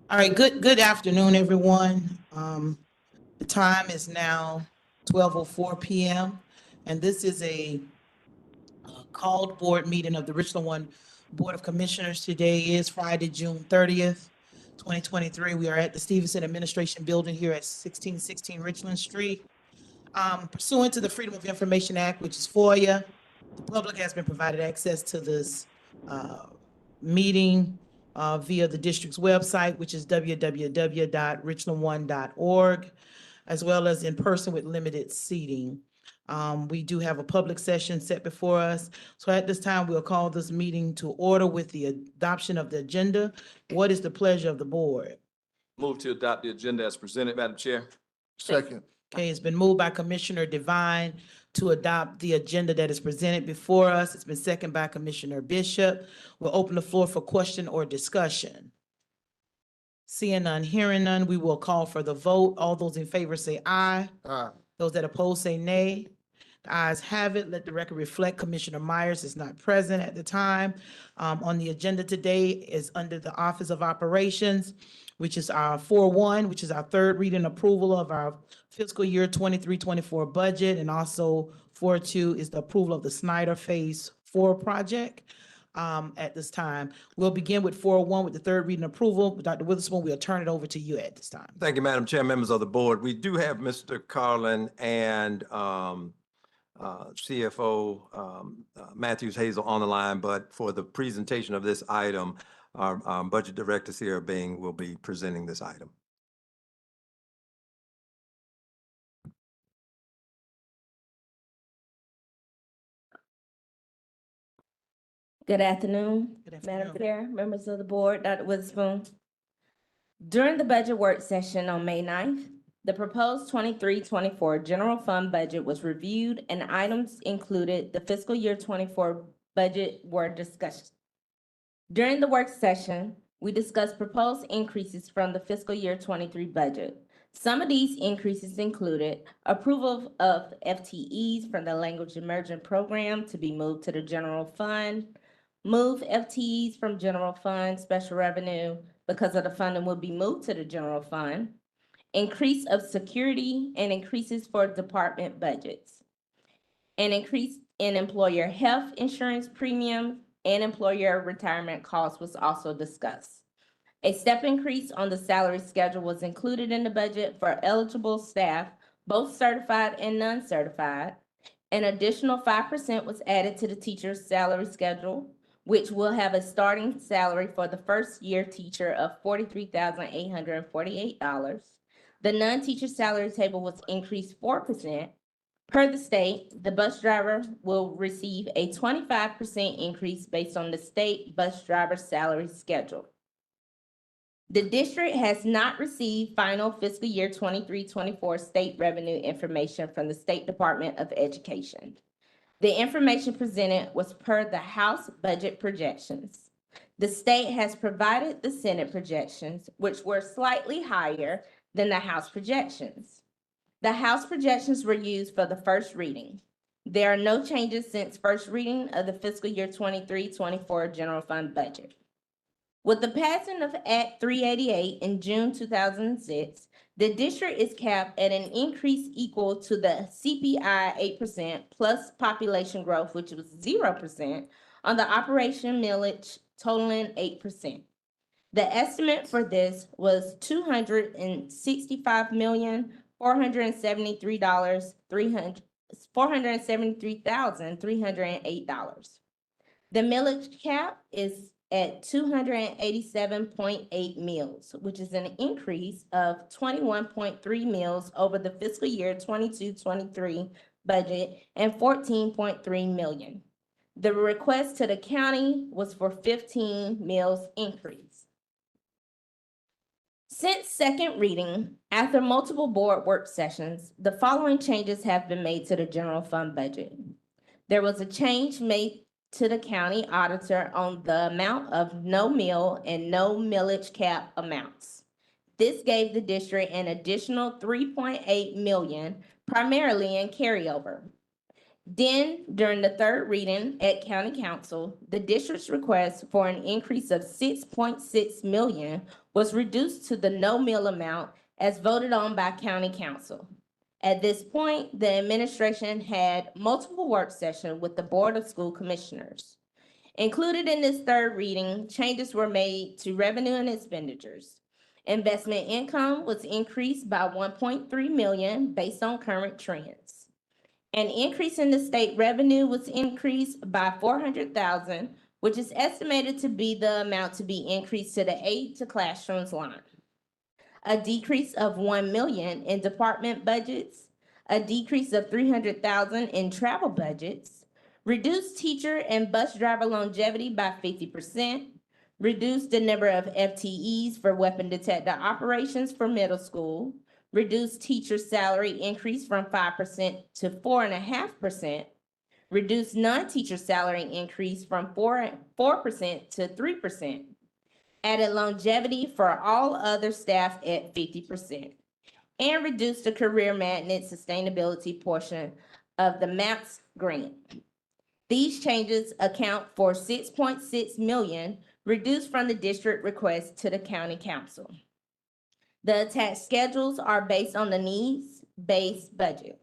All right, good afternoon, everyone. The time is now 12:04 p.m. and this is a called board meeting of the Richland One Board of Commissioners. Today is Friday, June 30th, 2023. We are at the Stevenson Administration Building here at 1616 Richland Street. Pursuant to the Freedom of Information Act, which is FOIA, the public has been provided access to this meeting via the district's website, which is www.richlandone.org, as well as in person with limited seating. We do have a public session set before us. So at this time, we'll call this meeting to order with the adoption of the agenda. What is the pleasure of the board? Move to adopt the agenda as presented, Madam Chair. Second. Okay, it's been moved by Commissioner Devine to adopt the agenda that is presented before us. It's been seconded by Commissioner Bishop. We'll open the floor for question or discussion. Seeing none, hearing none, we will call for the vote. All those in favor say aye. Aye. Those that oppose say nay. The ayes have it. Let the record reflect Commissioner Myers is not present at the time. On the agenda today is under the Office of Operations, which is our 4.1, which is our third reading approval of our fiscal year 23-24 budget, and also 4.2 is the approval of the Snyder Phase 4 project. At this time, we'll begin with 4.1 with the third reading approval. Dr. Witherspoon, we'll turn it over to you at this time. Thank you, Madam Chair, members of the board. We do have Mr. Carlin and CFO Matthews Hazel on the line, but for the presentation of this item, our Budget Director, Sierra Bing, will be presenting this item. Good afternoon, Good Madam afternoon. Chair, members of the board, Dr. Witherspoon. During the budget work session on May 9th, the proposed 23-24 general fund budget was reviewed and items included the fiscal year 24 budget were discussed. During the work session, we discussed proposed increases from the fiscal year 23 budget. Some of these increases included approval of FTEs from the Language Immersion Program to be moved to the general fund, move FTEs from general fund special revenue because of the funding will be moved to the general fund, increase of security and increases for department budgets, an increase in employer health insurance premium and employer retirement costs was also discussed. A step increase on the salary schedule was included in the budget for eligible staff, both certified and non-certified. An additional 5% was added to the teacher's salary schedule, which will have a starting salary for the first year teacher of $43,848. The non-teacher salary table was increased 4%. Per the state, the bus driver will receive a 25% increase based on the state bus driver salary schedule. The district has not received final fiscal year 23-24 state revenue information from the State Department of Education. The information presented was per the House budget projections. The state has provided the Senate projections, which were slightly higher than the House projections. The House projections were used for the first reading. There are no changes since first reading of the fiscal year 23-24 general fund budget. With the passing of Act 388 in June 2006, the district is capped at an increase equal to the CPI 8% plus population growth, which was 0%, on the operation millage totaling 8%. The estimate for this was $473,308. The millage cap is at 287.8 mills, which is an increase of 21.3 mills over the fiscal year 22-23 budget and 14.3 million. The request to the county was for 15 mills increase. Since second reading, after multiple board work sessions, the following changes have been made to the general fund budget. There was a change made to the county auditor on the amount of no mill and no millage cap amounts. This gave the district an additional 3.8 million, primarily in carryover. Then, during the third reading at County Council, the district's request for an increase of 6.6 million was reduced to the no mill amount as voted on by County Council. At this point, the administration had multiple work sessions with the Board of School Commissioners. Included in this third reading, changes were made to revenue and expenditures. Investment income was increased by 1.3 million based on current trends. An increase in the state revenue was increased by 400,000, which is estimated to be the amount to be increased to the aid to classrooms line. A decrease of 1 million in department budgets, a decrease of 300,000 in travel budgets, reduced teacher and bus driver longevity by 50%, reduced the number of FTEs for weapon detector operations for middle school, reduced teacher salary increase from 5% to 4.5%, reduced non-teacher salary increase from 4% to 3%, added longevity for all other staff at 50%, and reduced the career maintenance sustainability portion of the MAPS grant. These changes account for 6.6 million reduced from the district request to the county council. The attached schedules are based on the needs-based budget.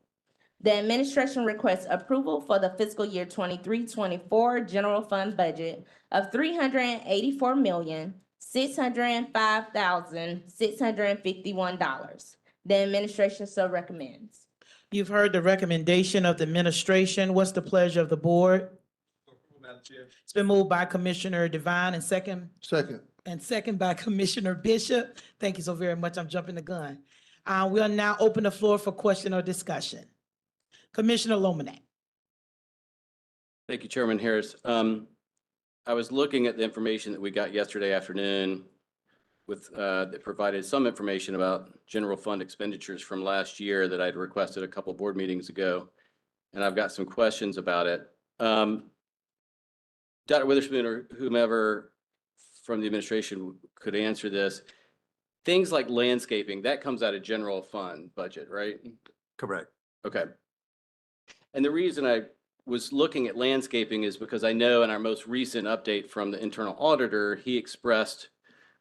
The administration requests approval for the fiscal year 23-24 general fund budget of $384,605,651. The administration so recommends. You've heard the recommendation of the administration. What's the pleasure of the board? It's been moved by Commissioner Devine and second by Commissioner Bishop. Thank you so very much. I'm jumping the gun. We'll now open the floor for question or discussion. Commissioner Lomanak. Thank you, Chairman Harris. I was looking at the information that we got yesterday afternoon that provided some information about general fund expenditures from last year that I'd requested a couple board meetings ago, and I've got some questions about it. Dr. Witherspoon or whomever from the administration could answer this. Things like landscaping, that comes out of general fund budget, right? Correct. Okay. And the reason I was looking at landscaping is because I know in our most recent update from the internal auditor, he expressed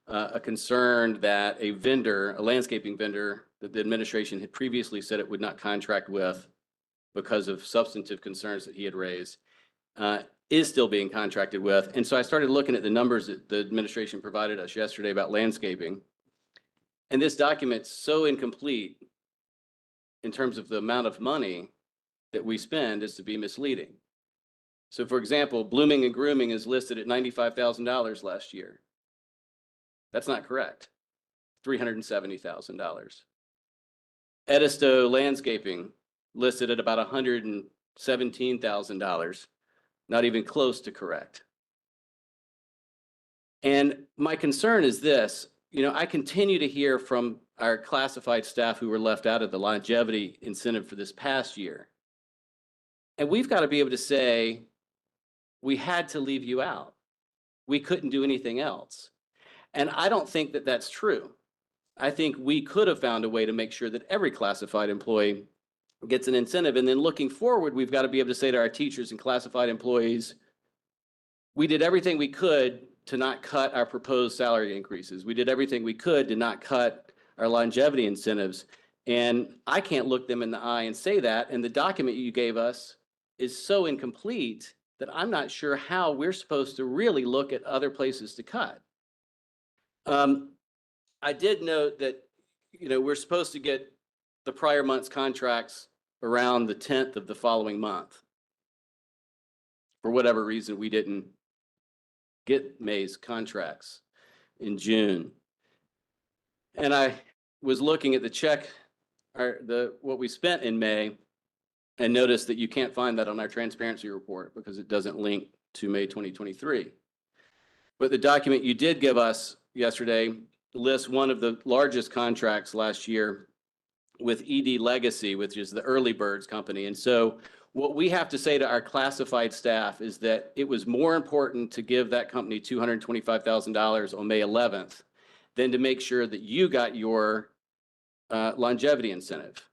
a concern that a landscaping vendor that the administration had previously said it would not contract with because of substantive concerns that he had raised, is still being contracted with. And so I started looking at the numbers that the administration provided us yesterday about landscaping. And this document's so incomplete in terms of the amount of money that we spend as to be misleading. So for example, blooming and grooming is listed at $95,000 last year. That's not correct. $370,000. Edisto landscaping listed at about $117,000. Not even close to correct. And my concern is this, I continue to hear from our classified staff who were left out of the longevity incentive for this past year. And we've got to be able to say, we had to leave you out. We couldn't do anything else. And I don't think that that's true. I think we could have found a way to make sure that every classified employee gets an incentive. And then looking forward, we've got to be able to say to our teachers and classified employees, we did everything we could to not cut our proposed salary increases. We did everything we could to not cut our longevity incentives. And I can't look them in the eye and say that. And the document you gave us is so incomplete that I'm not sure how we're supposed to really look at other places to cut. I did note that, we're supposed to get the prior month's contracts around the 10th of the following month. For whatever reason, we didn't get May's contracts in June. And I was looking at the check, what we spent in May, and noticed that you can't find that on our transparency report because it doesn't link to May 2023. But the document you did give us yesterday lists one of the largest contracts last year with ED Legacy, which is the Early Birds company. And so what we have to say to our classified staff is that it was more important to give that company $225,000 on May 11th than to make sure that you got your longevity incentive.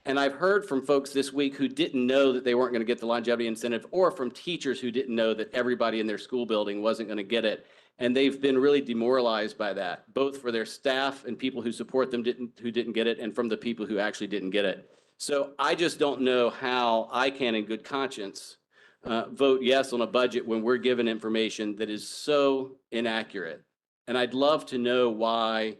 And I've heard from folks this week who didn't know that they weren't going to get the longevity incentive, or from teachers who didn't know that everybody in their school building wasn't going to get it. And they've been really demoralized by that, both for their staff and people who support them who didn't get it, and from the people who actually didn't get it. So I just don't know how I can, in good conscience, vote yes on a budget when we're given information that is so inaccurate. And I'd love to know why,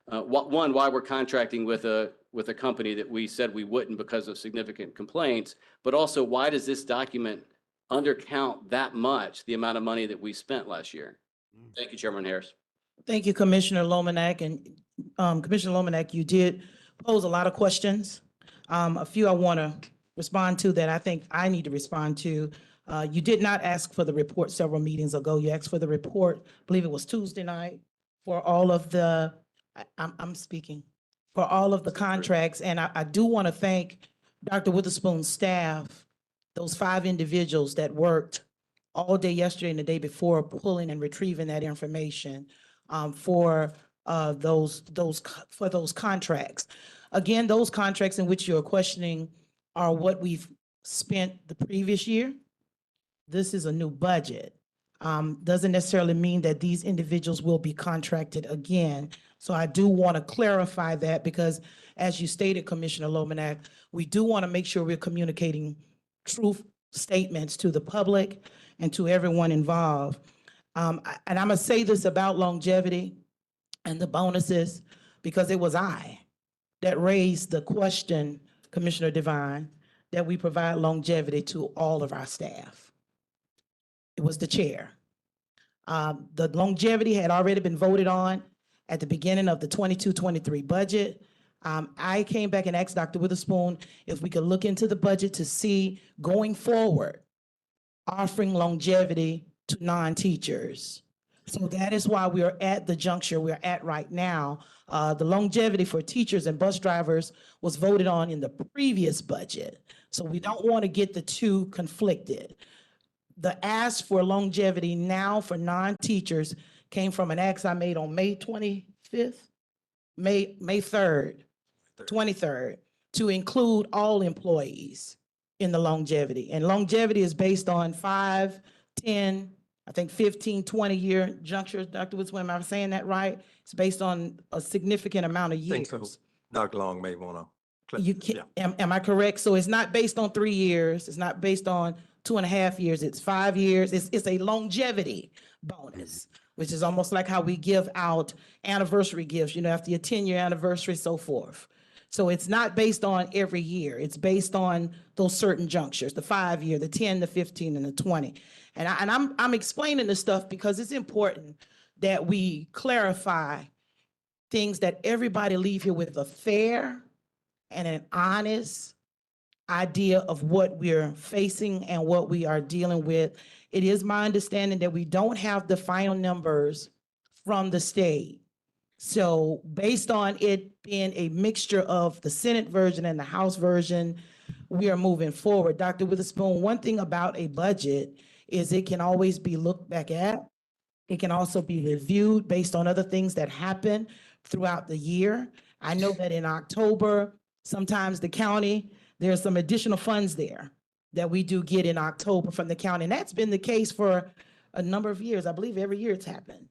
why we're contracting with a company that we said we wouldn't because of significant complaints, but also why does this document undercount that much the amount of money that we spent last year? Thank you, Chairman Harris. Thank you, Commissioner Lomanak. And Commissioner Lomanak, you did pose a lot of questions. A few I want to respond to that I think I need to respond to. You did not ask for the report several meetings ago. You asked for the report, I believe it was Tuesday night, for all of the, I'm speaking, for all of the contracts. And I do want to thank Dr. Witherspoon's staff, those 5 individuals that worked all day yesterday and the day before pulling and retrieving that information for those contracts. Again, those contracts in which you're questioning are what we've spent the previous year. This is a new budget. Doesn't necessarily mean that these individuals will be contracted again. So I do want to clarify that, because as you stated, Commissioner Lomanak, we do want to make sure we're communicating truth statements to the public and to everyone involved. And I'm gonna say this about longevity and the bonuses, because it was I that raised the question, Commissioner Devine, that we provide longevity to all of our staff. It was the chair. The longevity had already been voted on at the beginning of the 22-23 budget. I came back and asked Dr. Witherspoon if we could look into the budget to see going forward, offering longevity to non-teachers. So that is why we are at the juncture we're at right now. The longevity for teachers and bus drivers was voted on in the previous budget. So we don't want to get the two conflicted. The ask for longevity now for non-teachers came from an ask I made on May 25th, May 3rd, 23rd, to include all employees in the longevity. And longevity is based on 5, 10, I think 15, 20-year junctures. Dr. Woods, am I saying that right? It's based on a significant amount of I years. think so. Dr. Long may want to. You can, am I correct? So it's not based on 3 years. It's not based on 2.5 years. It's 5 years. It's a longevity bonus, which is almost like how we give out anniversary gifts, you know, after your 10-year anniversary, so forth. So it's not based on every year. It's based on those certain junctures, the 5-year, the 10, the 15, and the 20. And I'm explaining this stuff because it's important that we clarify things, that everybody leave here with a fair and an honest idea of what we're facing and what we are dealing with. It is my understanding that we don't have the final numbers from the state. So based on it being a mixture of the Senate version and the House version, we are moving forward. Dr. Witherspoon, one thing about a budget is it can always be looked back at. It can also be reviewed based on other things that happen throughout the year. I know that in October, sometimes the county, there's some additional funds there that we do get in October from the county. And that's been the case for a number of years. I believe every year it's happened.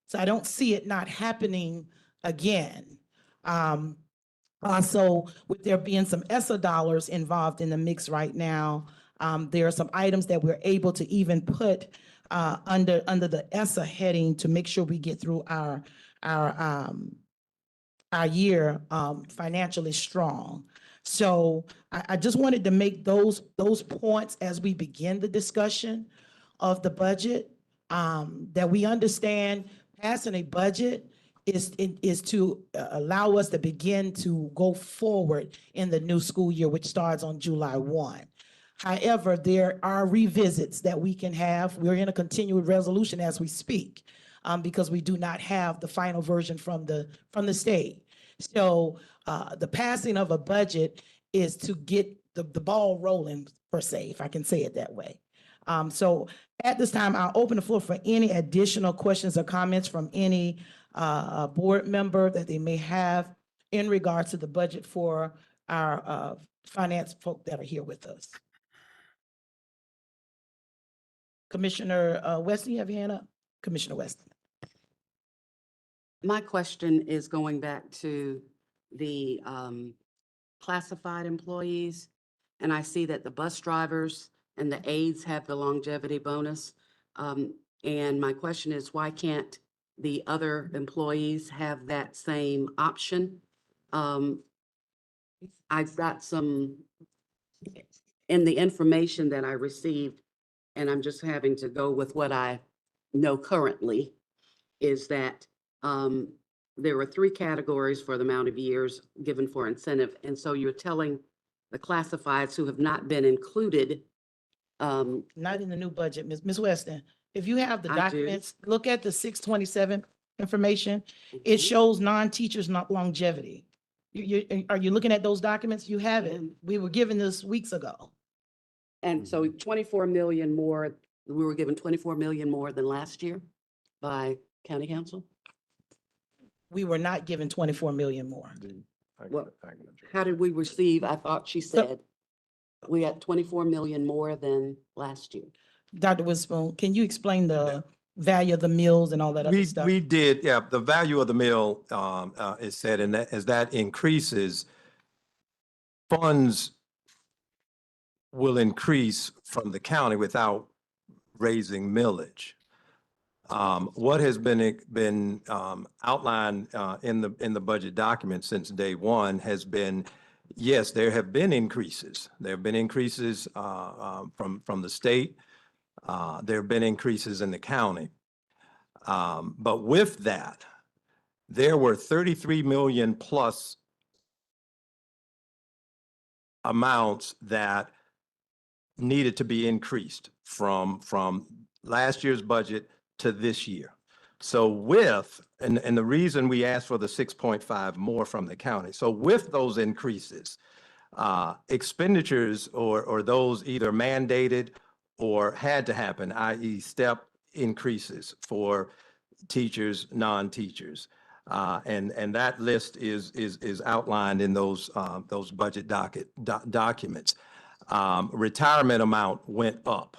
So I don't see it not happening again. Also, with there being some ESSA dollars involved in the mix right now, there are some items that we're able to even put under the ESSA heading to make sure we get through our year financially strong. So I just wanted to make those points as we begin the discussion of the budget, that we understand passing a budget is to allow us to begin to go forward in the new school year, which starts on July 1. However, there are revisits that we can have. We're in a continued resolution as we speak, because we do not have the final version from the state. So the passing of a budget is to get the ball rolling, per se, if I can say it that way. So at this time, I'll open the floor for any additional questions or comments from any board member that they may have in regards to the budget for our finance folk that are here with us. Commissioner Weston, you have your hand up? Commissioner Weston. My question is going back to the classified employees. And I see that the bus drivers and the aides have the longevity bonus. And my question is, why can't the other employees have that same option? I've got some, in the information that I received, and I'm just having to go with what I know currently, is that there were 3 categories for the amount of years given for incentive. And so you're telling the classifieds who have not been included. Not in the new budget, Ms. Weston. If you have the I do. documents, look at the 627 information. It shows non-teachers not longevity. Are you looking at those documents? You have it. We were given this weeks ago. And so 24 million more, we were given 24 million more than last year by county council? We were not given 24 million more. Well, how did we receive? I thought she said we got 24 million more than last year. Dr. Witherspoon, can you explain the value of the mills and all that other We, stuff? we did, yeah, the value of the mill is said, and that, as that increases, funds will increase from the county without raising millage. What has been outlined in the budget document since day one has been, yes, there have been increases. There have been increases from the state. There have been increases in the county. But with that, there were 33 million plus amounts that needed to be increased from last year's budget to this year. So with, and the reason we asked for the 6.5 more from the county. So with those increases, expenditures or those either mandated or had to happen, i.e. step increases for teachers, non-teachers. And that list is outlined in those budget documents. Retirement amount went up.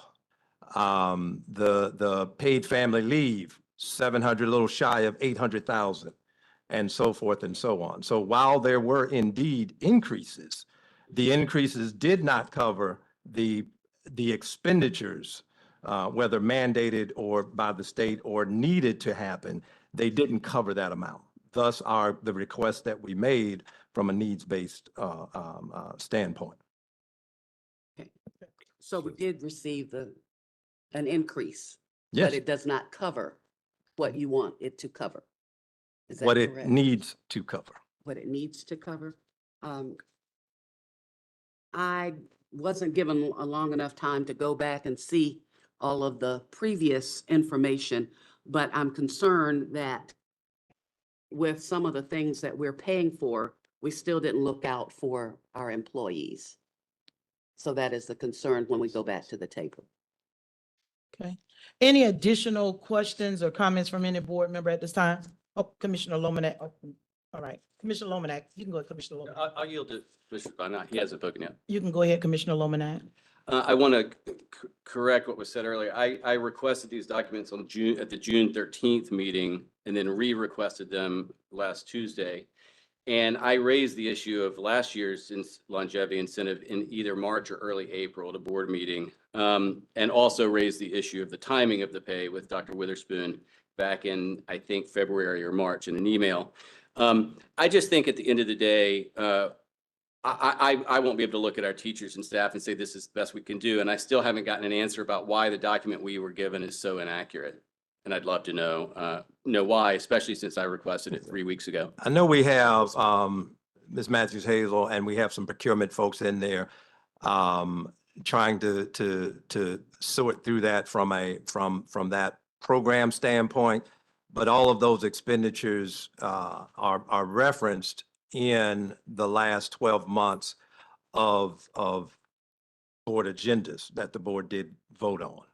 The paid family leave, 700, a little shy of 800,000, and so forth and so on. So while there were indeed increases, the increases did not cover the expenditures, whether mandated or by the state or needed to happen. They didn't cover that amount. Thus are the requests that we made from a needs-based standpoint. Okay. So we did receive an increase, Yes, but it does not cover what you want it to cover. Is that what it correct? needs to cover. What it needs to cover. I wasn't given a long enough time to go back and see all of the previous information, but I'm concerned that with some of the things that we're paying for, we still didn't look out for our employees. So that is the concern when we go back to the table. Okay. Any additional questions or comments from any board member at this time? Oh, Commissioner Lomanak. Oh, all right, Commissioner Lomanak, you can go, Commissioner Lomanak. I'll yield to Mr. Bonner. He hasn't spoken yet. You can go ahead, Commissioner Lomanak. I want to correct what was said earlier. I requested these documents at the June 13th meeting and then re-requested them last Tuesday. And I raised the issue of last year's longevity incentive in either March or early April at a board meeting. And also raised the issue of the timing of the pay with Dr. Witherspoon back in, I think, February or March in an email. I just think at the end of the day, I won't be able to look at our teachers and staff and say this is the best we can do. And I still haven't gotten an answer about why the document we were given is so inaccurate. And I'd love to know why, especially since I requested it 3 weeks ago. I know we have Ms. Matthews Hazel, and we have some procurement folks in there trying to sort through that from that program standpoint. But all of those expenditures are referenced in the last 12 months of board agendas that the board did vote on.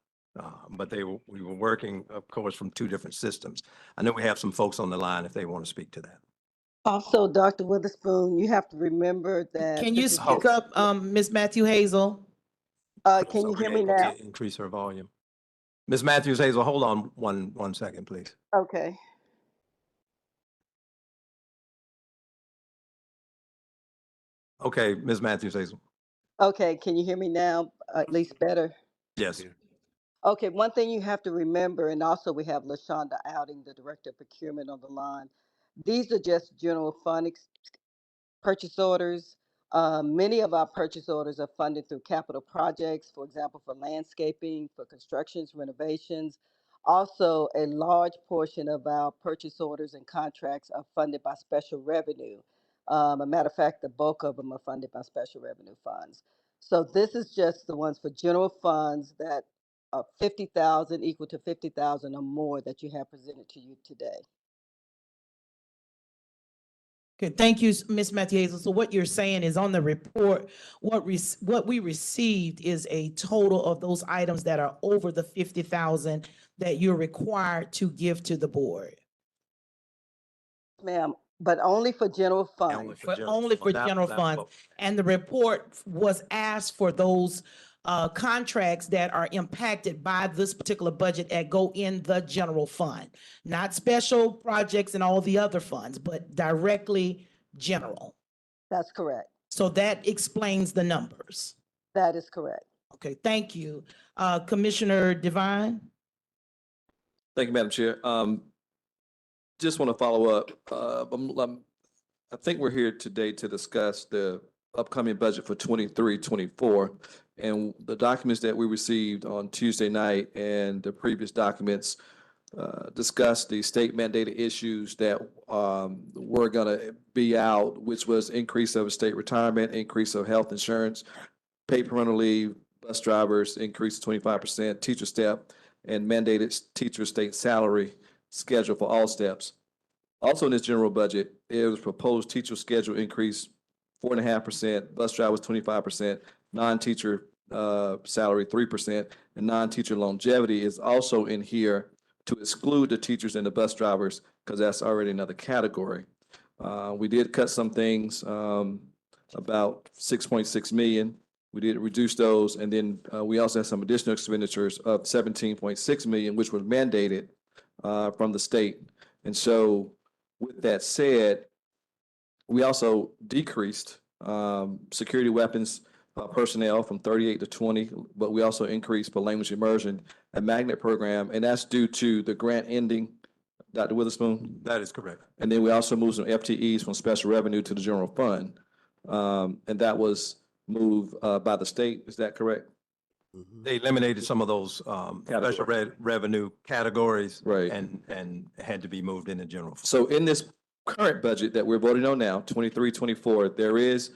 But we were working, of course, from 2 different systems. I know we have some folks on the line if they want to speak to that. Also, Dr. Witherspoon, you have to remember that. Can you this is speak just- up, Ms. Matthew Hazel? Can you So hear we're me able now? to increase her volume. Ms. Matthews Hazel, hold on one second, please. Okay. Okay, Ms. Matthews Hazel. Okay, can you hear me now? At least better. Yes. Okay, one thing you have to remember, and also we have LaShonda Outing, the Director of Procurement, on the line. These are just general fund purchase orders. Many of our purchase orders are funded through capital projects, for example, for landscaping, for constructions, renovations. Also, a large portion of our purchase orders and contracts are funded by special revenue. A matter of fact, the bulk of them are funded by special revenue funds. So this is just the ones for general funds that are 50,000, equal to 50,000 or more that you have presented to you today. Okay, thank you, Ms. Matthew Hazel. So what you're saying is on the report, what we received is a total of those items that are over the 50,000 that you're required to give to the board. Ma'am, but only for general funds. Only for general funds. And the report was asked for those contracts that are impacted by this particular budget that go in the general fund, not special projects and all the other funds, but directly general. That's correct. So that explains the numbers. That is correct. Okay, thank you. Commissioner Devine? Thank you, Madam Chair. Just want to follow up. I think we're here today to discuss the upcoming budget for 23-24. And the documents that we received on Tuesday night and the previous documents discussed the state mandated issues that were going to be out, which was increase of state retirement, increase of health insurance, paid parental leave, bus drivers, increase 25%, teacher step, and mandated teacher state salary schedule for all steps. Also in this general budget, it was proposed teacher schedule increase 4.5%, bus drivers 25%, non-teacher salary 3%, and non-teacher longevity is also in here to exclude the teachers and the bus drivers because that's already another category. We did cut some things, about 6.6 million. We did reduce those, and then we also had some additional expenditures of 17.6 million, which was mandated from the state. And so with that said, we also decreased security weapons personnel from 38 to 20, but we also increased for language immersion and magnet program, and that's due to the grant ending, Dr. Witherspoon? That is correct. And then we also moved some FTEs from special revenue to the general fund. And that was moved by the state, is that correct? They eliminated some of those special revenue categories. Right. And had to be moved in the general fund. So in this current budget that we're voting on now, 23-24, there is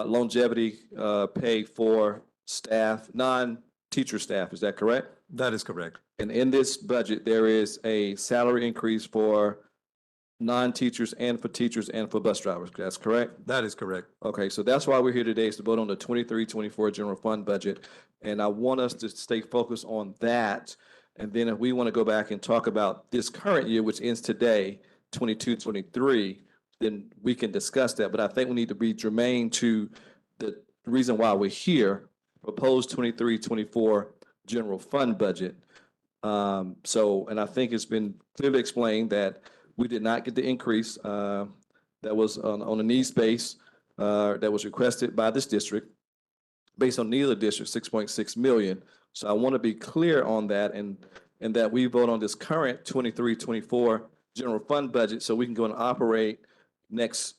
longevity pay for staff, non-teacher staff, is that correct? That is correct. And in this budget, there is a salary increase for non-teachers and for teachers and for bus drivers, that's correct? That is correct. Okay, so that's why we're here today, is to vote on the 23-24 general fund budget. And I want us to stay focused on that. And then if we want to go back and talk about this current year, which ends today, 22-23, then we can discuss that. But I think we need to be germane to the reason why we're here, proposed 23-24 general fund budget. And I think it's been clearly explained that we did not get the increase that was on a needs base that was requested by this district, based on neither district, 6.6 million. So I want to be clear on that, and that we vote on this current 23-24 general fund budget so we can go and operate next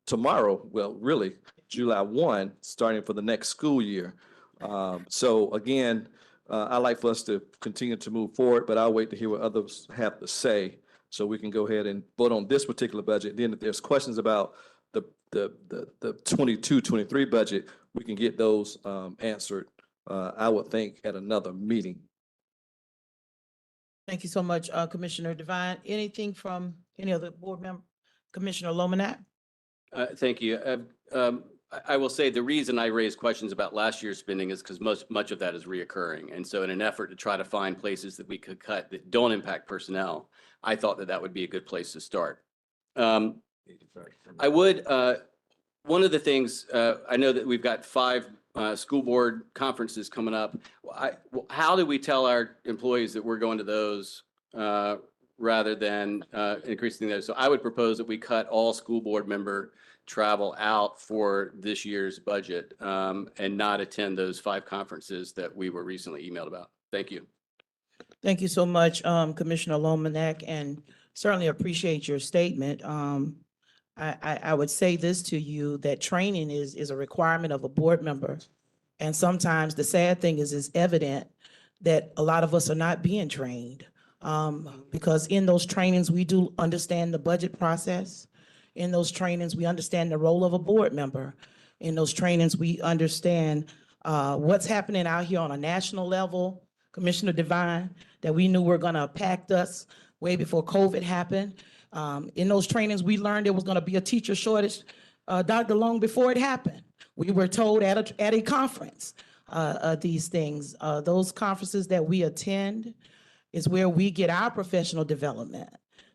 tomorrow, well, really, July 1, starting for the next school year. So again, I'd like for us to continue to move forward, but I'll wait to hear what others have to say so we can go ahead and vote on this particular budget. Then if there's questions about the 22-23 budget, we can get those answered, I would think, at another meeting. Thank you so much, Commissioner Devine. Anything from any other board member? Commissioner Lomanat? Thank you. I will say the reason I raised questions about last year's spending is because much of that is reoccurring. And so in an effort to try to find places that we could cut that don't impact personnel, I thought that would be a good place to start. I would, one of the things, I know that we've got 5 school board conferences coming up. How do we tell our employees that we're going to those rather than increasing those? So I would propose that we cut all school board member travel out for this year's budget and not attend those 5 conferences that we were recently emailed about. Thank you. Thank you so much, Commissioner Lomanak, and certainly appreciate your statement. I would say this to you, that training is a requirement of a board member. And sometimes the sad thing is it's evident that a lot of us are not being trained. Because in those trainings, we do understand the budget process. In those trainings, we understand the role of a board member. In those trainings, we understand what's happening out here on a national level. Commissioner Devine, that we knew were gonna impact us way before COVID happened. In those trainings, we learned there was gonna be a teacher shortage, Dr. Long, before it happened. We were told at a conference, these things. Those conferences that we attend is where we get our professional development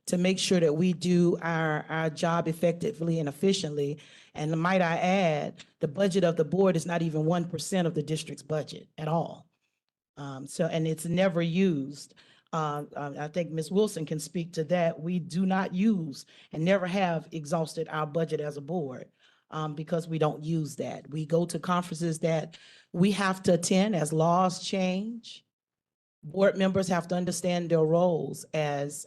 to make sure that we do our job effectively and efficiently. And might I add, the budget of the board is not even 1% of the district's budget at all. And it's never used. I think Ms. Wilson can speak to that. We do not use and never have exhausted our budget as a board because we don't use that. We go to conferences that we have to attend as laws change. Board members have to understand their roles as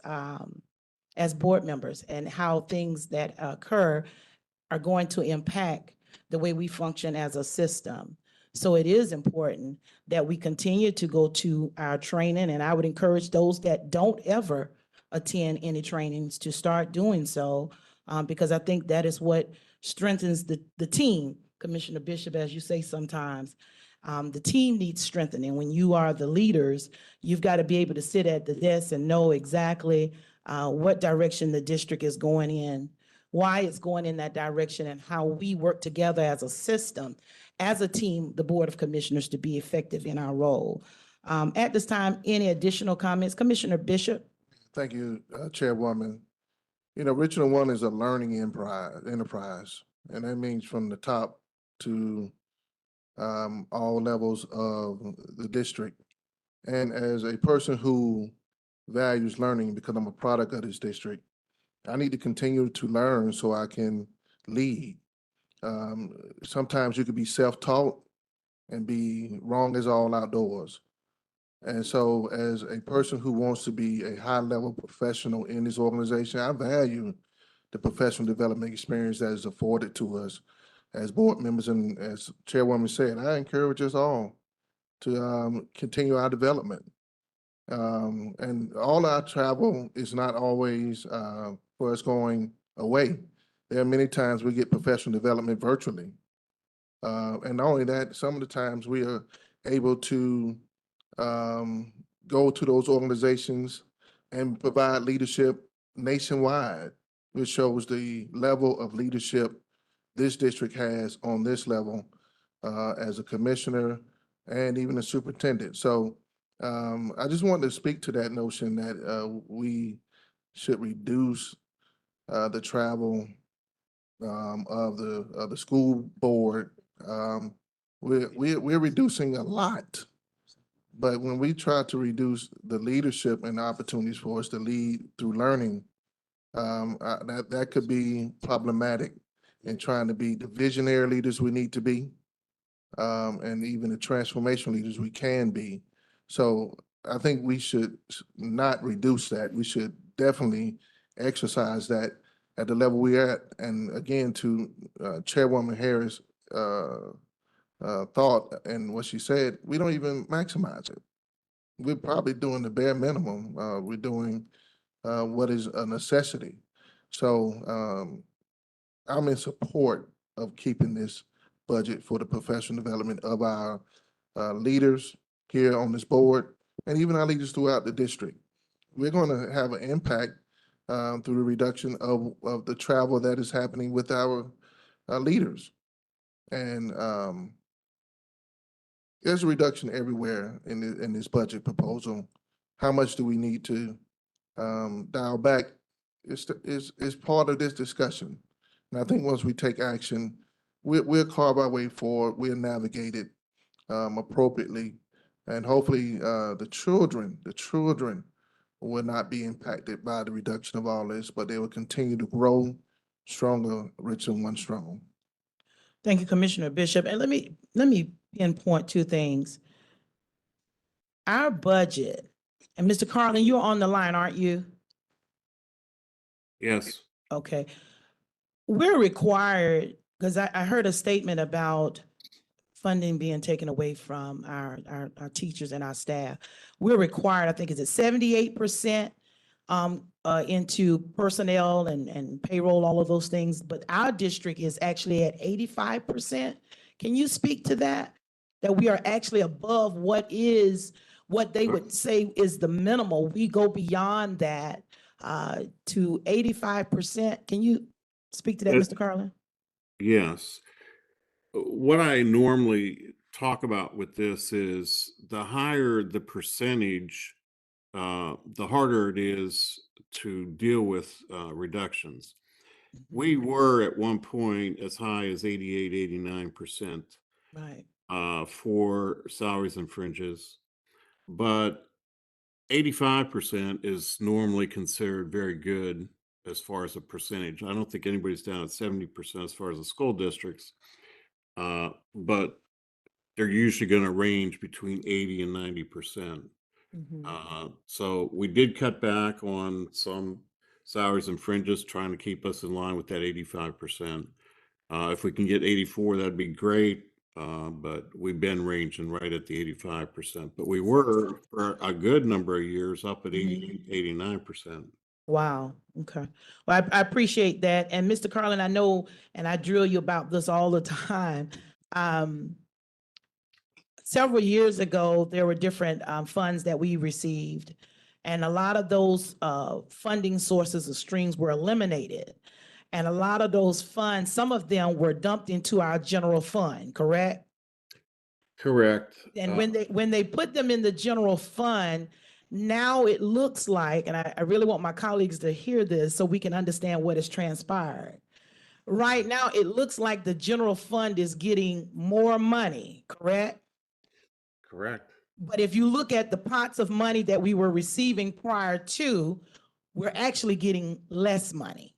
board members and how things that occur are going to impact the way we function as a system. So it is important that we continue to go to our training, and I would encourage those that don't ever attend any trainings to start doing so, because I think that is what strengthens the team. Commissioner Bishop, as you say sometimes, the team needs strengthening. When you are the leaders, you've got to be able to sit at the desk and know exactly what direction the district is going in, why it's going in that direction, and how we work together as a system, as a team, the Board of Commissioners, to be effective in our role. At this time, any additional comments? Commissioner Bishop? Thank you, Chairwoman. You know, Richland One is a learning enterprise, and that means from the top to all levels of the district. And as a person who values learning, because I'm a product of this district, I need to continue to learn so I can lead. Sometimes you could be self-taught and be wrong as all outdoors. And so as a person who wants to be a high-level professional in this organization, I value the professional development experience that is afforded to us as board members. And as Chairwoman said, I encourage us all to continue our development. And all our travel is not always for us going away. There are many times we get professional development virtually. And not only that, some of the times we are able to go to those organizations and provide leadership nationwide, which shows the level of leadership this district has on this level as a commissioner and even a superintendent. So I just wanted to speak to that notion that we should reduce the travel of the school board. We're reducing a lot, but when we try to reduce the leadership and opportunities for us to lead through learning, that could be problematic in trying to be the visionary leaders we need to be, and even the transformational leaders we can be. So I think we should not reduce that. We should definitely exercise that at the level we're at. And again, to Chairwoman Harris' thought and what she said, we don't even maximize it. We're probably doing the bare minimum. We're doing what is a necessity. So I'm in support of keeping this budget for the professional development of our leaders here on this board and even our leaders throughout the district. We're going to have an impact through the reduction of the travel that is happening with our leaders. And there's a reduction everywhere in this budget proposal. How much do we need to dial back is part of this discussion. And I think once we take action, we'll carve our way forward, we'll navigate it appropriately. And hopefully, the children will not be impacted by the reduction of all this, but they will continue to grow stronger, Richland one strong. Thank you, Commissioner Bishop. And let me pinpoint two things. Our budget, and Mr. Carlin, you're on the line, aren't you? Yes. Okay. We're required, because I heard a statement about funding being taken away from our teachers and our staff. We're required, I think, is it 78% into personnel and payroll, all of those things, but our district is actually at 85%. Can you speak to that? That we are actually above what they would say is the minimal. We go beyond that to 85%. Can you speak to that, Mr. Carlin? Yes. What I normally talk about with this is the higher the percentage, the harder it is to deal with reductions. We were at one point as high as 88, 89%. Right. For salaries and fringes, but 85% is normally considered very good as far as a percentage. I don't think anybody's down at 70% as far as the school districts, but they're usually going to range between 80 and 90%. So we did cut back on some salaries and fringes, trying to keep us in line with that 85%. If we can get 84, that'd be great. But we've been ranging right at the 85%, but we were for a good number of years up at 80, 89%. Wow. Okay. Well, I appreciate that. And Mr. Carlin, I know, and I drill you about this all the time. Several years ago, there were different funds that we received, and a lot of those funding sources or streams were eliminated. And a lot of those funds, some of them were dumped into our general fund, correct? Correct. And when they put them in the general fund, now it looks like, and I really want my colleagues to hear this so we can understand what has transpired. Right now, it looks like the general fund is getting more money, correct? Correct. But if you look at the pots of money that we were receiving prior to, we're actually getting less money,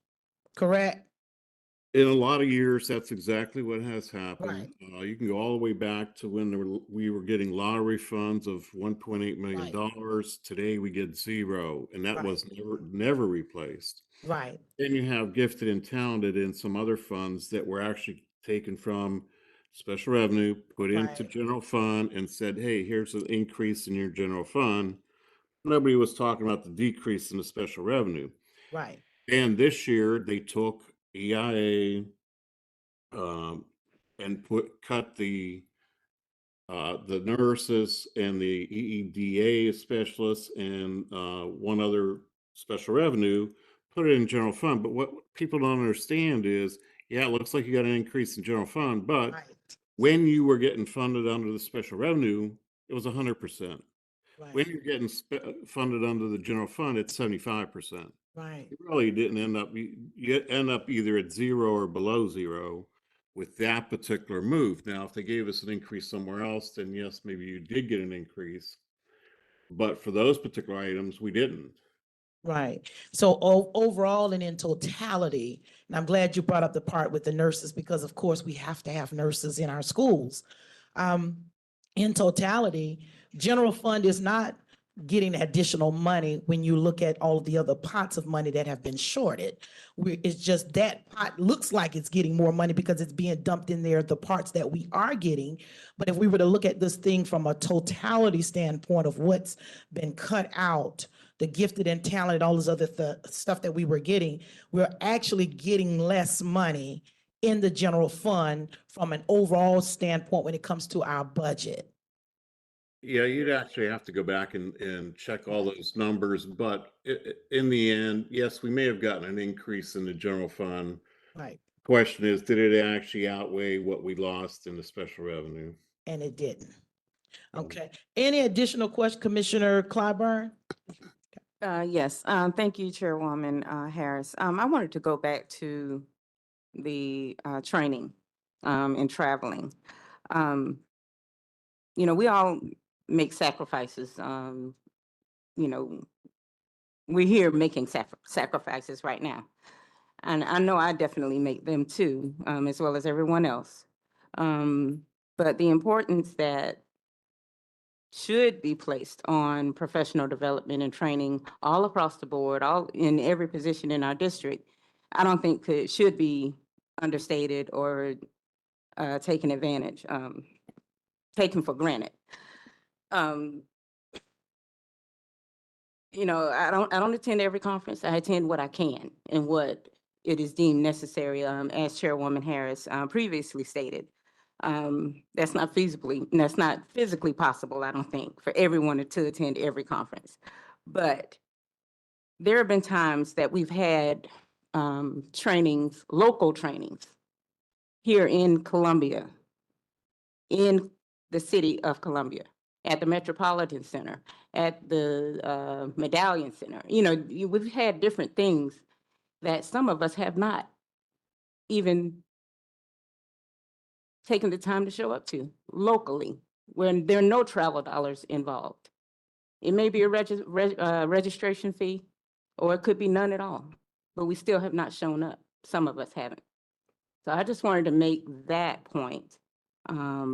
correct? In a lot of years, that's exactly what has happened. Right. You can go all the way back to when we were getting lottery funds of $1.8 million. Today we get zero, and that Right. was never replaced. Right. Then you have gifted and talented and some other funds that were actually taken from special revenue, put into Right. general fund, and said, hey, here's an increase in your general fund. Nobody was talking about the decrease in the special revenue. Right. And this year they took EIA and cut the nurses and the EEDA specialists and one other special revenue, put it in general fund. But what people don't understand is, yeah, it looks like you got an increase in general fund, but Right. when you were getting funded under the special revenue, it was 100%. When Right. you're getting funded under the general fund, it's 75%. Right. You really didn't you end up either at zero or below zero with that particular move. Now, if they gave us an increase somewhere else, then yes, maybe you did get an increase. But for those particular items, we didn't. Right. So overall and in totality, and I'm glad you brought up the part with the nurses, because of course we have to have nurses in our schools. In totality, general fund is not getting additional money when you look at all of the other pots of money that have been shorted. It's just that pot looks like it's getting more money because it's being dumped in there, the parts that we are getting. But if we were to look at this thing from a totality standpoint of what's been cut out, the gifted and talented, all this other stuff that we were getting, we're actually getting less money in the general fund from an overall standpoint when it comes to our budget. Yeah, you'd actually have to go back and check all those numbers. But in the end, yes, we may have gotten an increase in the general fund. Right. Question is, did it actually outweigh what we lost in the special revenue? And it didn't. Okay. Any additional question, Commissioner Clyburn? Yes, thank you, Chairwoman Harris. I wanted to go back to the training and traveling. Um, You know, we all make sacrifices. You know, we're here making sacrifices right now. And I know I definitely make them too, as well as everyone else. But the importance that should be placed on professional development and training all across the board, all in every position in our district, I don't think should be understated or taken advantage, taken for granted. Um, you know, I don't attend every conference. I attend what I can and what it is deemed necessary, as Chairwoman Harris previously stated. That's not physically possible, I don't think, for everyone to attend every conference. But there have been times that we've had trainings, local trainings here in Columbia, in the city of Columbia, at the Metropolitan Center, at the Medallion Center. You know, we've had different things that some of us have not even taken the time to show up to locally, when there are no travel dollars involved. It may be a registration fee, or it could be none at all, but we still have not shown up. Some of us haven't. So I just wanted to make that point,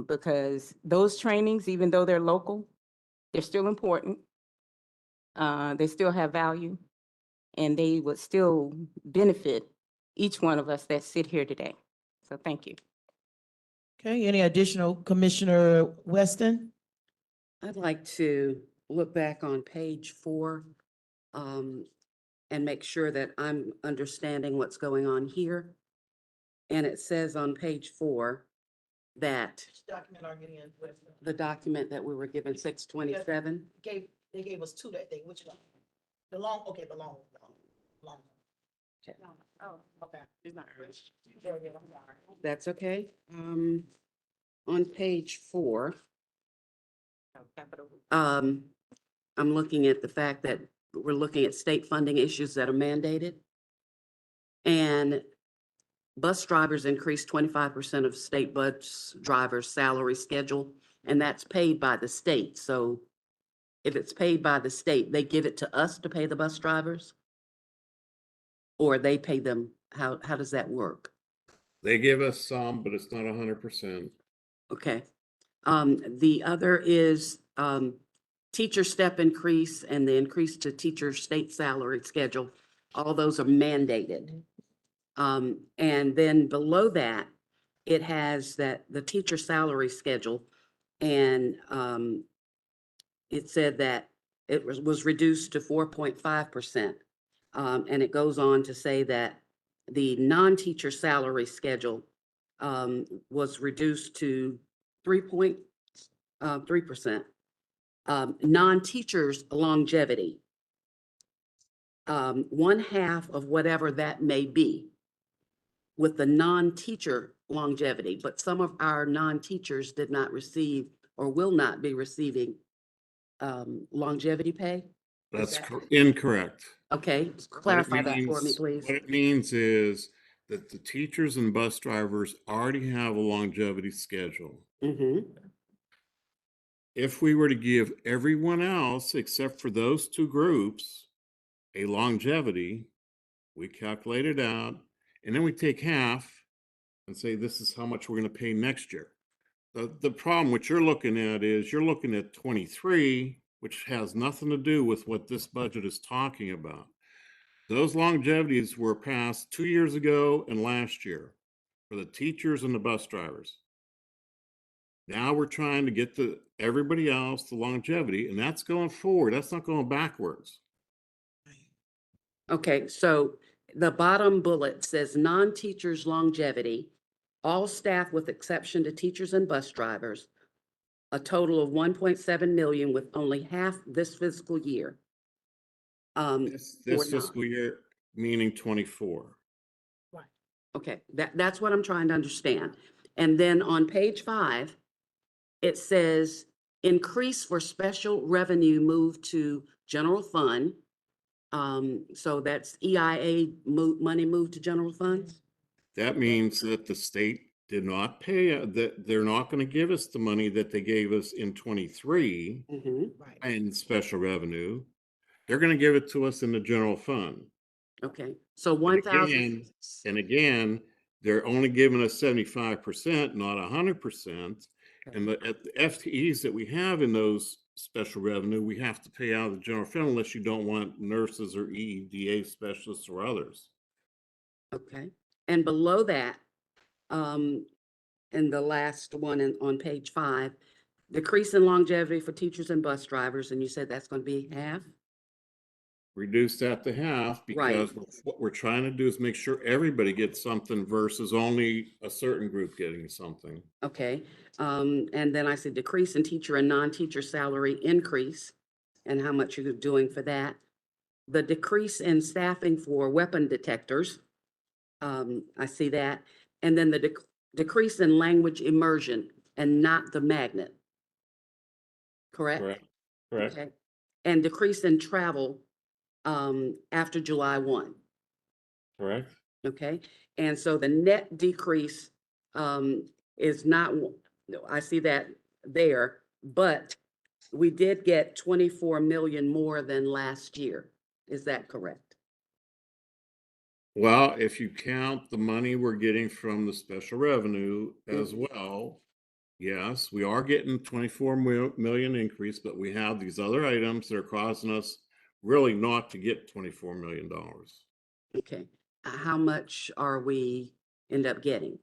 because those trainings, even though they're local, they're still important. They still have value, and they would still benefit each one of us that sit here today. So thank you. Okay, any additional, Commissioner Weston? I'd like to look back on page 4 and make sure that I'm understanding what's going on here. And it says on page 4 that Document are getting in with, the document that we were given 627, they gave us two that day, which one? The long, okay, the long. Oh, okay. It's not urged. that's okay. On page 4, I'm looking at the fact that we're looking at state funding issues that are mandated. And bus drivers increased 25% of state bus drivers' salary schedule, and that's paid by the state. So if it's paid by the state, they give it to us to pay the bus drivers? Or they pay them, how does that work? They give us some, but it's not 100%. Okay. The other is, teacher step increase and the increase to teacher state salary schedule. All those are mandated. And then below that, it has that the teacher salary schedule, and it said that it was reduced to 4.5%. And it goes on to say that the non-teacher salary schedule was reduced to 3.3%. Non-teachers longevity, 1/2 of whatever that may be with the non-teacher longevity, but some of our non-teachers did not receive or will not be receiving longevity pay. That's incorrect. Okay, clarify that for me, please. What it means is that the teachers and bus drivers already have a longevity schedule. Mm-hmm. If we were to give everyone else, except for those two groups, a longevity, we calculate it out, and then we take half and say, this is how much we're going to pay next year. The problem, what you're looking at is you're looking at 23, which has nothing to do with what this budget is talking about. Those longevities were passed 2 years ago and last year for the teachers and the bus drivers. Now we're trying to get everybody else the longevity, and that's going forward. That's not going backwards. Okay, so the bottom bullet says non-teachers longevity, all staff with exception to teachers and bus drivers, a total of 1.7 million with only half this fiscal year. This fiscal year, meaning 24. Okay, that's what I'm trying to understand. And then on page 5, it says increase for special revenue moved to general fund So that's EIA money moved to general funds? That means that the state did not pay, that they're not going to give us the money that they gave us in 23 Mhm. Right. in special revenue. They're going to give it to us in the general fund. Okay, so And 1,000. again, they're only giving us 75%, not 100%. And at the FTEs that we have in those special revenue, we have to pay out of the general fund unless you don't want nurses or EEDA specialists or others. Okay, and below that, in the last one on page 5, decrease in longevity for teachers and bus drivers, and you said that's going to be half? Reduce that to half Right. because what we're trying to do is make sure everybody gets something versus only a certain group getting something. Okay, and then I said decrease in teacher and non-teacher salary increase, and how much you're doing for that. The decrease in staffing for weapon detectors, I see that. And then the decrease in language immersion and not the magnet. Correct? Correct. Okay. And decrease in travel, after July 1. Correct. Okay, and so the net decrease, is not, I see that there, but we did get 24 million more than last year. Is that correct? Well, if you count the money we're getting from the special revenue as well, yes, we are getting 24 million increase, but we have these other items that are causing us really not to get $24 million. Okay, how much are we end up getting?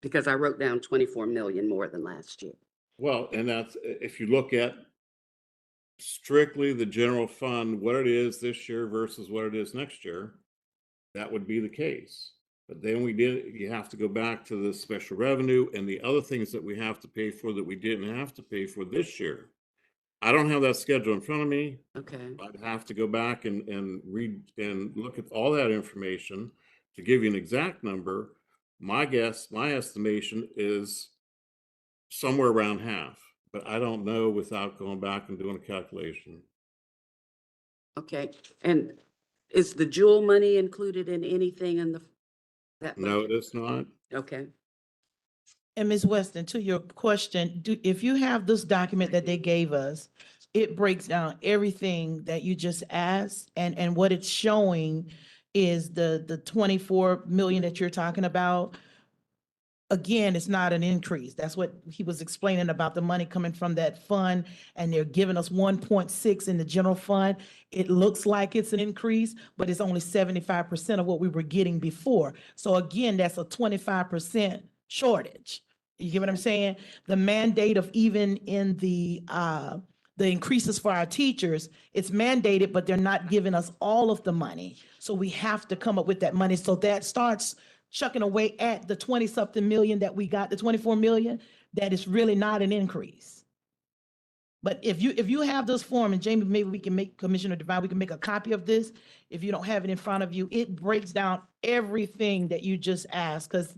Because I wrote down 24 million more than last year. Well, and that's, if you look at strictly the general fund, what it is this year versus what it is next year, that would be the case. But then you have to go back to the special revenue and the other things that we have to pay for that we didn't have to pay for this year. I don't have that schedule in front of me. Okay, I'd have to go back and read and look at all that information to give you an exact number. My guess, my estimation is somewhere around half, but I don't know without going back and doing a calculation. okay, and is the jewel money included in anything in that No, budget? it's not. Okay, And Ms. Weston, to your question, if you have this document that they gave us, it breaks down everything that you just asked, and what it's showing is the 24 million that you're talking about. Again, it's not an increase. That's what he was explaining about the money coming from that fund, and they're giving us 1.6 in the general fund. It looks like it's an increase, but it's only 75% of what we were getting before. So again, that's a 25% shortage. You get what I'm saying? The mandate of even in the increases for our teachers, it's mandated, but they're not giving us all of the money. So we have to come up with that money. So that starts chucking away at the 20-something million that we got, the 24 million, that is really not an increase. But if you have this form, and Jamie, maybe we can make, Commissioner Devine, we can make a copy of this. If you don't have it in front of you, it breaks down everything that you just asked, because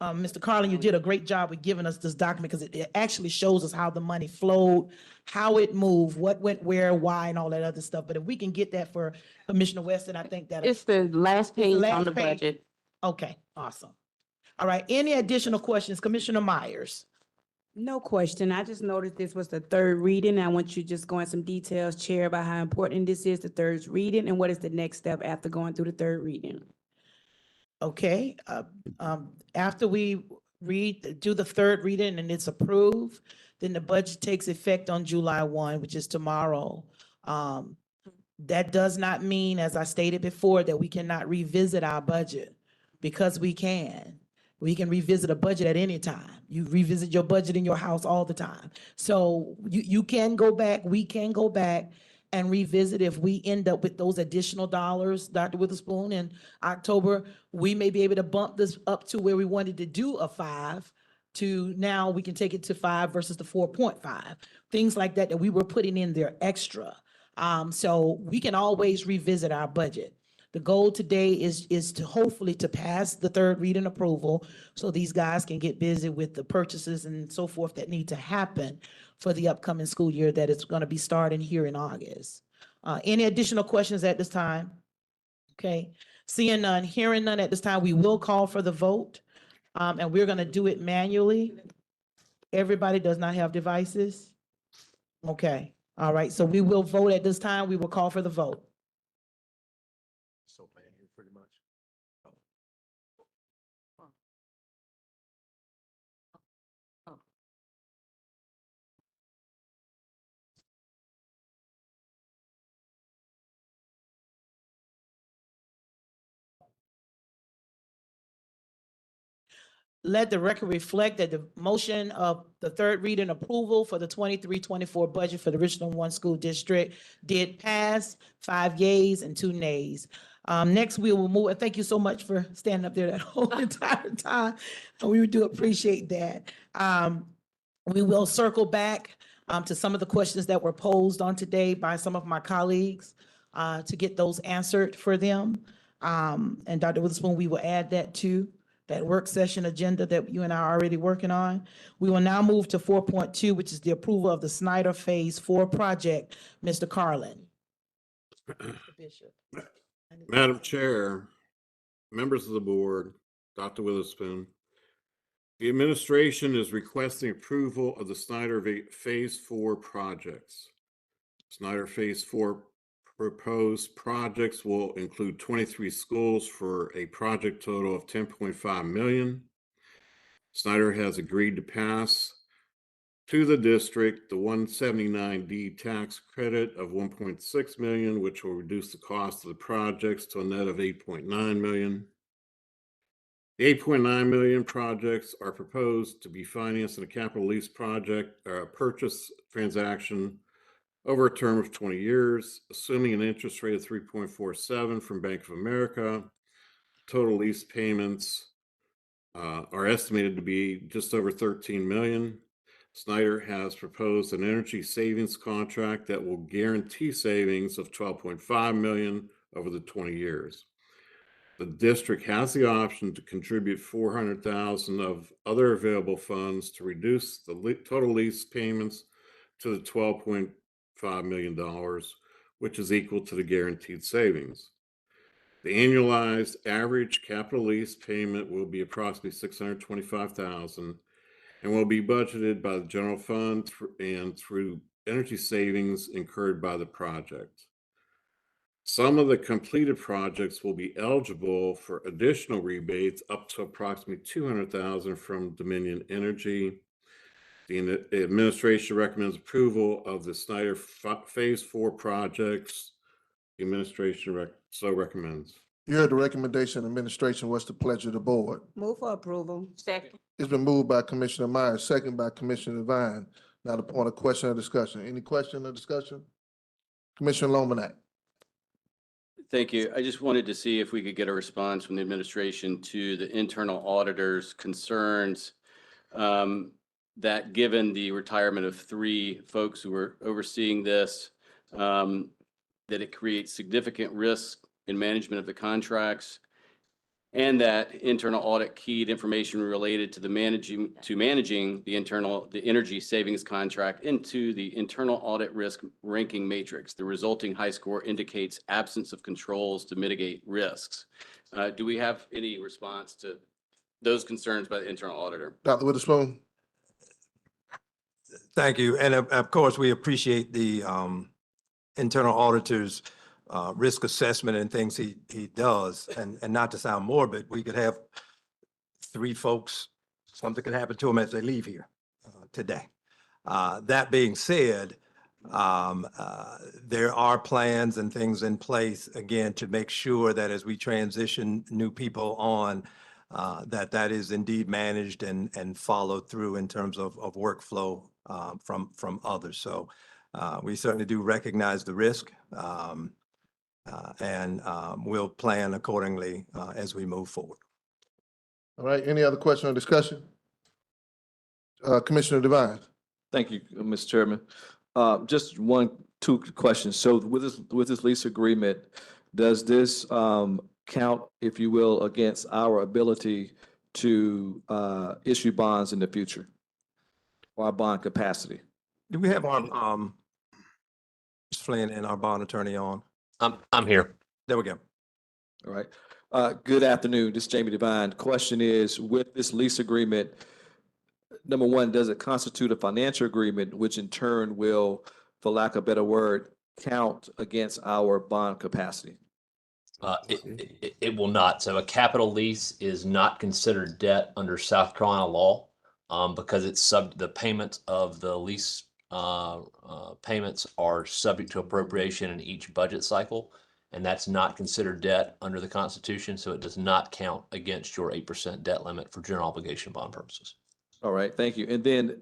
Mr. Carlin, you did a great job with giving us this document, because it actually shows us how the money flowed, how it moved, what went where, why, and all that other stuff. But if we can get that for Commissioner Weston, I think that. It's the last page on last the page. budget. Okay, awesome. All right, any additional questions? Commissioner Myers? No question. I just noticed this was the third reading. I want you to just go in some details, Chair, about how important this is, the third reading, and what is the next step after going through the third reading? Okay, after we do the third reading and it's approved, then the budget takes effect on July 1, which is tomorrow. That does not mean, as I stated before, that we cannot revisit our budget, because we can. We can revisit a budget at any time. You revisit your budget in your house all the time. So you can go back, we can go back and revisit. If we end up with those additional dollars, Dr. Witherspoon, in October, we may be able to bump this up to where we wanted to do a 5 to now we can take it to 5 versus the 4.5. Things like that we were putting in there extra. So we can always revisit our budget. The goal today is to hopefully to pass the third reading approval, so these guys can get busy with the purchases and so forth that need to happen for the upcoming school year that is going to be starting here in August. Any additional questions at this time? Okay, seeing none, hearing none at this time, we will call for the vote. And we're gonna do it manually. Everybody does not have devices? Okay, all right, so we will vote at this time. We will call for the vote. So, man, you pretty much. Let the record reflect that the motion of the third reading approval for the 23-24 budget for the Richland One School District did pass, 5 yeas and 2 nays. Next, we will move, and thank you so much for standing up there that whole entire time. We do appreciate that. We will circle back to some of the questions that were posed on today by some of my colleagues to get those answered for them. And Dr. Witherspoon, we will add that to that work session agenda that you and I are already working on. We will now move to 4.2, which is the approval of the Snyder Phase 4 project. Mr. Carlin. Bishop. Madam Chair, members of the board, Dr. Witherspoon, the administration is requesting approval of the Snyder Phase 4 projects. Snyder Phase 4 proposed projects will include 23 schools for a project total of $10.5 million. Snyder has agreed to pass to the district the 179D tax credit of $1.6 million, which will reduce the cost of the projects to a net of $8.9 million. The $8.9 million projects are proposed to be financed in a capital lease project purchase transaction over a term of 20 years, assuming an interest rate of 3.47 from Bank of America. Total lease payments are estimated to be just over $13 million. Snyder has proposed an energy savings contract that will guarantee savings of $12.5 million over the 20 years. The district has the option to contribute $400,000 of other available funds to reduce the total lease payments to the $12.5 million, which is equal to the guaranteed savings. The annualized average capital lease payment will be approximately $625,000 and will be budgeted by the general fund and through energy savings incurred by the project. Some of the completed projects will be eligible for additional rebates up to approximately $200,000 from Dominion Energy. The administration recommends approval of the Snyder Phase 4 projects. The administration so recommends. You heard the recommendation, administration. What's the pleasure of the board? Move for approval. Second. It's been moved by Commissioner Myers, second by Commissioner Devine. Now the point of question or discussion. Any question or discussion? Commissioner Lomanak. Thank you. I just wanted to see if we could get a response from the administration to the internal auditor's concerns that given the retirement of 3 folks who were overseeing this, that it creates significant risk in management of the contracts, and that internal audit keyed information related to the managing the energy savings contract into the internal audit risk ranking matrix. The resulting high score indicates absence of controls to mitigate risks. Do we have any response to those concerns by the internal auditor? Dr. Witherspoon. Thank you. And of course, we appreciate the internal auditor's risk assessment and things he does. And not to sound morbid, we could have 3 folks, something could happen to them as they leave here today. That being said, there are plans and things in place, again, to make sure that as we transition new people on, that is indeed managed and followed through in terms of workflow from others. So we certainly do recognize the risk and we'll plan accordingly as we move forward. All right, any other question or discussion? Commissioner Devine. Thank you, Mr. Chairman. Just 2 questions. So with this lease agreement, does this count, if you will, against our ability to issue bonds in the future, or our bond capacity? Do we have our Flynn and our bond attorney on. I'm here. There we go. All right. Good afternoon. This is Jamie Devine. Question is, with this lease agreement, number one, does it constitute a financial agreement, which in turn will, for lack of a better word, count against our bond capacity? It will not. So a capital lease is not considered debt under South Carolina law because it's the payment of the lease payments are subject to appropriation in each budget cycle. And that's not considered debt under the Constitution. So it does not count against your 8% debt limit for general obligation bond purposes. All right, thank you. And then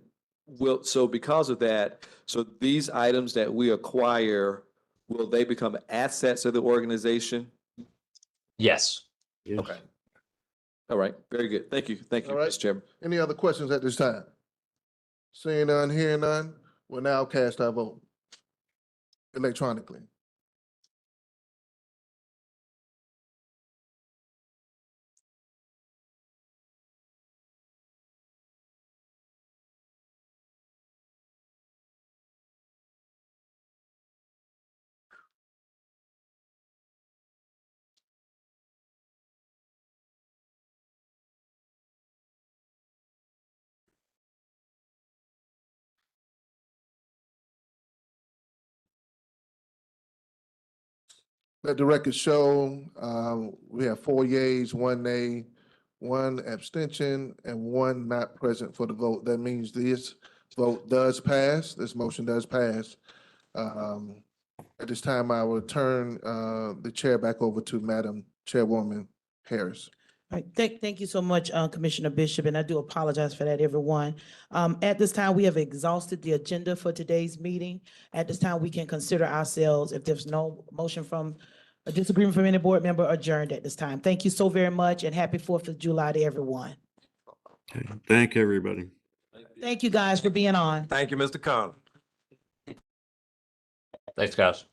so because of that, so these items that we acquire, will they become assets of the organization? Yes. Yes. Okay. All right, very good. Thank you. Thank you, All right. Mr. Chairman. Any other questions at this time? Seeing none, hearing none, we'll now cast our vote electronically. Let the record show, we have 4 yeas, 1 nay, 1 abstention, and 1 not present for the vote. That means this vote does pass, this motion does pass. At this time, I will turn the chair back over to Madam Chairwoman Harris. All right, thank you so much, Commissioner Bishop, and I do apologize for that, everyone. At this time, we have exhausted the agenda for today's meeting. At this time, we can consider ourselves, if there's no motion from a disagreement from any board member, adjourned at this time. Thank you so very much, and happy 4th of July to everyone. Okay. Thank everybody. Thank you, guys, for being on. Thank you, Mr. Carter. Thanks, guys.